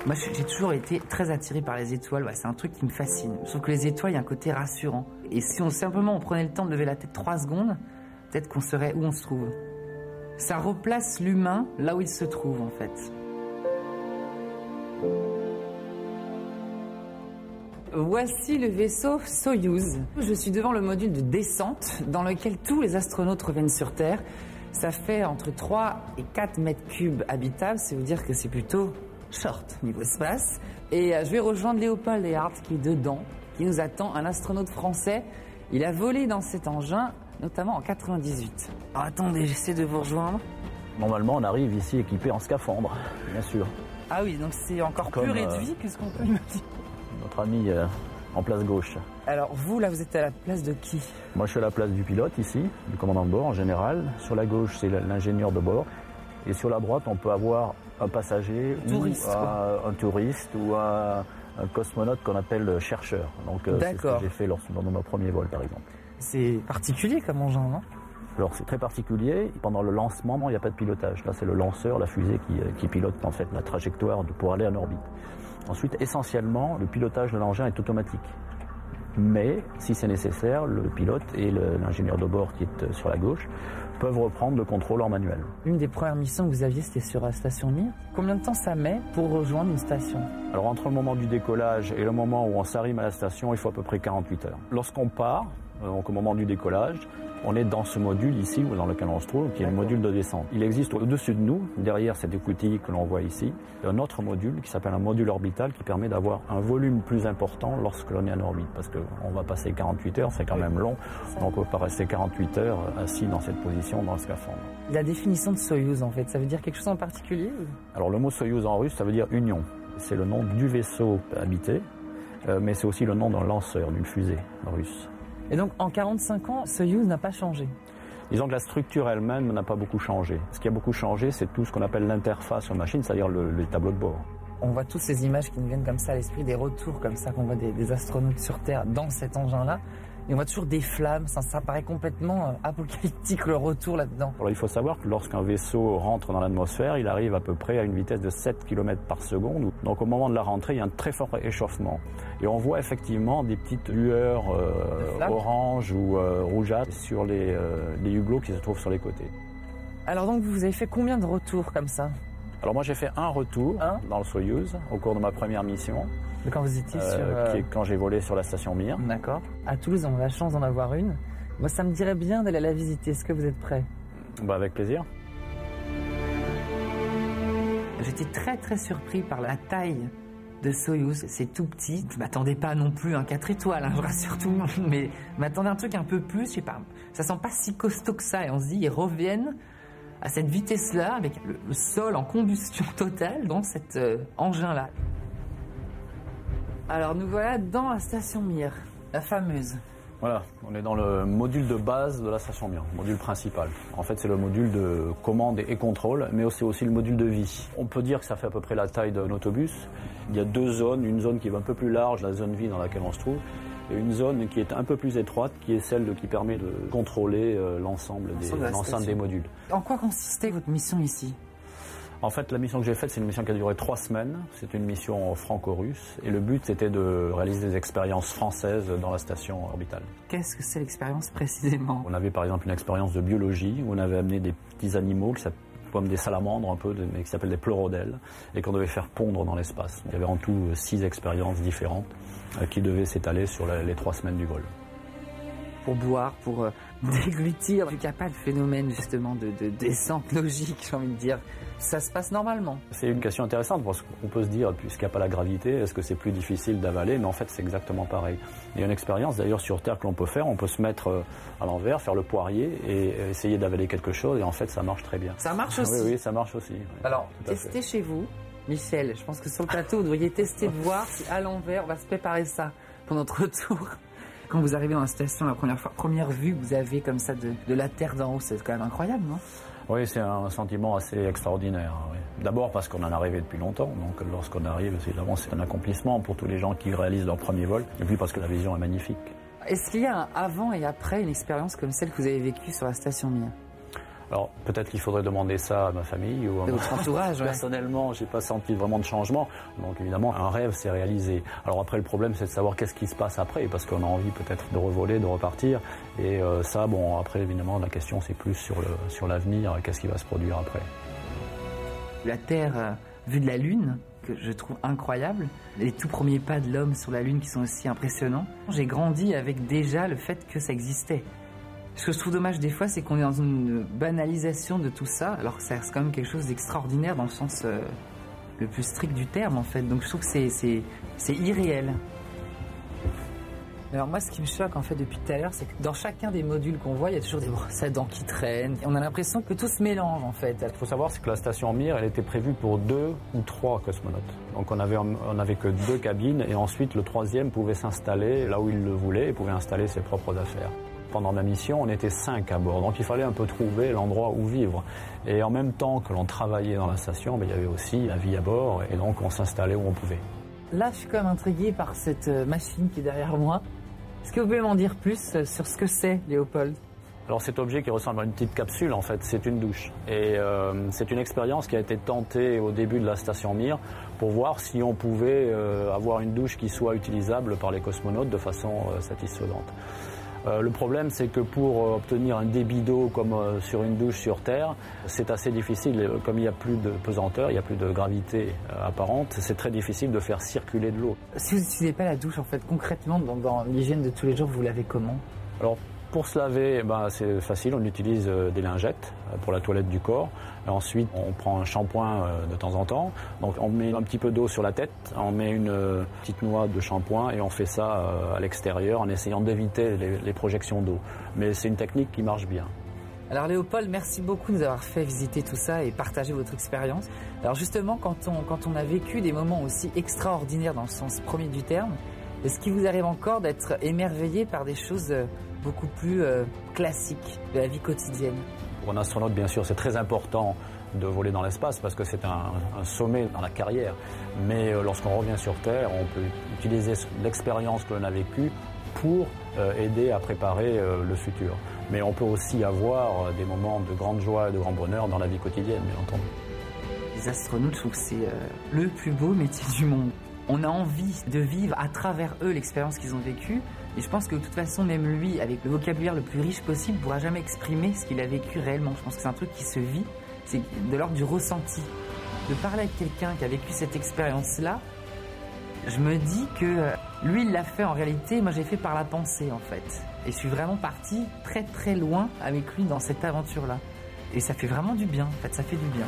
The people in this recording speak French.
Moi, j'ai toujours été très attiré par les étoiles. Ouais, c'est un truc qui me fascine. Je trouve que les étoiles, il y a un côté rassurant. Et si on prenait le temps de lever la tête 3 secondes, peut-être qu'on saurait où on se trouve. Ça replace l'humain là où il se trouve, en fait. Voici le vaisseau Soyouz. Je suis devant le module de descente dans lequel tous les astronautes reviennent sur Terre. Ça fait entre 3 et 4 mètres cubes habitables. C'est vous dire que c'est plutôt short niveau espace. Et je vais rejoindre Léopold Eyhardt qui est dedans, qui nous attend, un astronaute français. Il a volé dans cet engin, notamment en 98. Alors, attendez, j'essaie de vous rejoindre. Normalement, on arrive ici équipé en scaphandre, bien sûr. Ah oui, donc c'est encore plus réduit que ce qu'on peut imaginer. Notre ami en place gauche. Alors vous, là, vous êtes à la place de qui? Moi, je suis à la place du pilote ici, du commandant de bord en général. Sur la gauche, c'est l'ingénieur de bord. Et sur la droite, on peut avoir un passager, un touriste ou un cosmonaute qu'on appelle chercheur. Donc c'est ce que j'ai fait dans mon premier vol, par exemple. C'est particulier comme engin, non? Alors c'est très particulier. Pendant le lancement, il n'y a pas de pilotage. Là, c'est le lanceur, la fusée qui pilote en fait la trajectoire pour aller en orbite. Ensuite, essentiellement, le pilotage de l'engin est automatique. Mais, si c'est nécessaire, le pilote et l'ingénieur de bord qui est sur la gauche peuvent reprendre le contrôle en manuel. Une des premières missions que vous aviez, c'était sur la station Mir. Combien de temps ça met pour rejoindre une station? Alors, entre le moment du décollage et le moment où on s'arrime à la station, il faut à peu près 48 heures. Lorsqu'on part, donc au moment du décollage, on est dans ce module ici, dans lequel on se trouve, qui est le module de descente. Il existe au-dessus de nous, derrière cette écoutille que l'on voit ici, un autre module qui s'appelle un module orbital qui permet d'avoir un volume plus important lorsque l'on est en orbite. Parce qu'on va passer 48 heures, c'est quand même long, donc on va pas rester 48 heures assis dans cette position dans le scaphandre. La définition de Soyouz, en fait, ça veut dire quelque chose en particulier? Alors le mot Soyouz en russe, ça veut dire union. C'est le nom du vaisseau habité, mais c'est aussi le nom d'un lanceur, d'une fusée russe. Et donc, en 45 ans, Soyouz n'a pas changé? Disons que la structure elle-même n'a pas beaucoup changé. Ce qui a beaucoup changé, c'est tout ce qu'on appelle l'interface aux machines, c'est-à-dire les tableaux de bord. On voit toutes ces images qui nous viennent comme ça à l'esprit, des retours comme ça qu'on voit des astronautes sur Terre dans cet engin-là. Et on voit toujours des flammes, ça paraît complètement apocalyptique le retour là-dedans. Alors il faut savoir que lorsqu'un vaisseau rentre dans l'atmosphère, il arrive à peu près à une vitesse de 7 km par seconde. Donc au moment de la rentrée, il y a un très fort échauffement. Et on voit effectivement des petites lueurs orange ou rougeâtres sur les hublots qui se trouvent sur les côtés. Alors donc vous avez fait combien de retours comme ça? Alors moi j'ai fait un retour dans le Soyouz au cours de ma première mission. Quand vous étiez quand j'ai volé sur la station Mir. D'accord. À Toulouse, on a la chance d'en avoir une. Moi, ça me dirait bien d'aller la visiter. Est-ce que vous êtes prêt? Avec plaisir. J'étais très très surpris par la taille de Soyouz. C'est tout petit. Je m'attendais pas non plus à un 4 étoiles, je rassure tout le monde. Mais je m'attendais à un truc un peu plus, je sais pas. Ça sent pas si costaud que ça. Et on se dit, ils reviennent à cette vitesse-là, avec le sol en combustion totale dans cet engin-là. Alors nous voilà dans la station Mir, la fameuse. Voilà, on est dans le module de base de la station Mir, le module principal. En fait, c'est le module de commande et contrôle, mais c'est aussi le module de vie. On peut dire que ça fait à peu près la taille d'un autobus. Il y a deux zones, une zone qui est un peu plus large, la zone vie dans laquelle on se trouve, et une zone qui est un peu plus étroite, qui est celle qui permet de contrôler l'ensemble des modules. En quoi consistait votre mission ici? En fait, la mission que j'ai faite, c'est une mission qui a duré 3 semaines. C'est une mission franco-russe. Et le but, c'était de réaliser des expériences françaises dans la station orbitale. Qu'est-ce que c'est l'expérience précisément? On avait par exemple une expérience de biologie où on avait amené des petits animaux qui s'appellent comme des salamandres un peu, mais qui s'appellent des pleurodèles, et qu'on devait faire pondre dans l'espace. Il y avait en tout 6 expériences différentes qui devaient s'étaler sur les 3 semaines du vol. Pour boire, pour déglutir, vu qu'il n'y a pas de phénomène justement de descente logique, j'ai envie de dire. Ça se passe normalement. C'est une question intéressante parce qu'on peut se dire, puisqu'il n'y a pas la gravité, est-ce que c'est plus difficile d'avaler? Mais en fait, c'est exactement pareil. Il y a une expérience d'ailleurs sur Terre que l'on peut faire. On peut se mettre à l'envers, faire le poirier et essayer d'avaler quelque chose. Et en fait, ça marche très bien. Ça marche aussi? Oui, ça marche aussi. Oui. Alors, testez chez vous. Michel, je pense que sur le plateau, vous devriez tester de voir si à l'envers, on va se préparer ça pour notre retour. Quand vous arrivez dans la station la première vue que vous avez comme ça de la Terre d'en haut, c'est quand même incroyable, non? Oui, c'est un sentiment assez extraordinaire. Oui. D'abord parce qu'on en a rêvé depuis longtemps, donc lorsqu'on arrive, évidemment, c'est un accomplissement pour tous les gens qui réalisent leur premier vol, et puis parce que la vision est magnifique. Est-ce qu'il y a un avant et après une expérience comme celle que vous avez vécue sur la station Mir? Alors peut-être qu'il faudrait demander ça à ma famille ou à votre entourage. Personnellement, j'ai pas senti vraiment de changement. Donc évidemment, un rêve s'est réalisé. Alors après, le problème, c'est de savoir qu'est-ce qui se passe après, parce qu'on a envie peut-être de revoler, de repartir. Et ça, bon, après évidemment, la question c'est plus sur l'avenir, qu'est-ce qui va se produire après. La Terre vue de la Lune, que je trouve incroyable. Les tout premiers pas de l'homme sur la Lune qui sont aussi impressionnants. J'ai grandi avec déjà le fait que ça existait. Ce que je trouve dommage des fois, c'est qu'on est dans une banalisation de tout ça, alors que ça reste quand même quelque chose d'extraordinaire dans le sens le plus strict du terme en fait. Donc je trouve que c'est irréel. Alors moi, ce qui me choque en fait depuis tout à l'heure, c'est que dans chacun des modules qu'on voit, il y a toujours des brosses à dents qui traînent. Et on a l'impression que tout se mélange en fait. Ce qu'il faut savoir, c'est que la station Mir, elle était prévue pour 2 ou 3 cosmonautes. Donc on avait que 2 cabines et ensuite le 3e pouvait s'installer là où il le voulait et pouvait installer ses propres affaires. Pendant ma mission, on était 5 à bord, donc il fallait un peu trouver l'endroit où vivre. Et en même temps que l'on travaillait dans la station, il y avait aussi la vie à bord, et donc on s'installait où on pouvait. Là, je suis quand même intrigué par cette machine qui est derrière moi. Est-ce que vous pouvez m'en dire plus sur ce que c'est, Léopold ? Alors cet objet qui ressemble à une petite capsule, en fait, c'est une douche. Et c'est une expérience qui a été tentée au début de la station Mir pour voir si on pouvait avoir une douche qui soit utilisable par les cosmonautes de façon satisfaisante. Le problème, c'est que pour obtenir un débit d'eau comme sur une douche sur Terre, c'est assez difficile. Comme il n'y a plus de pesanteur, il n'y a plus de gravité apparente, c'est très difficile de faire circuler de l'eau. Si vous n'utilisez pas la douche, en fait, concrètement, dans l'hygiène de tous les jours, vous lavez comment ? Alors, pour se laver, c'est facile, on utilise des lingettes pour la toilette du corps. Et ensuite, on prend un shampoing de temps en temps. Donc on met un petit peu d'eau sur la tête, on met une petite noix de shampoing et on fait ça à l'extérieur en essayant d'éviter les projections d'eau. Mais c'est une technique qui marche bien. Alors Léopold, merci beaucoup de nous avoir fait visiter tout ça et partager votre expérience. Alors justement, quand on a vécu des moments aussi extraordinaires dans le sens premier du terme, est-ce qu'il vous arrive encore d'être émerveillé par des choses beaucoup plus classiques de la vie quotidienne? Pour un astronaute, bien sûr, c'est très important de voler dans l'espace parce que c'est un sommet dans la carrière. Mais lorsqu'on revient sur Terre, on peut utiliser l'expérience que l'on a vécue pour aider à préparer le futur. Mais on peut aussi avoir des moments de grande joie et de grand bonheur dans la vie quotidienne, bien entendu. Les astronautes, je trouve que c'est le plus beau métier du monde. On a envie de vivre à travers eux l'expérience qu'ils ont vécue. Et je pense que de toute façon, même lui, avec le vocabulaire le plus riche possible, ne pourra jamais exprimer ce qu'il a vécu réellement. Je pense que c'est un truc qui se vit, c'est de l'ordre du ressenti. De parler avec quelqu'un qui a vécu cette expérience-là, je me dis que lui, il l'a fait en réalité, moi j'ai fait par la pensée en fait. Et je suis vraiment parti très très loin avec lui dans cette aventure-là. Et ça fait vraiment du bien, en fait, ça fait du bien.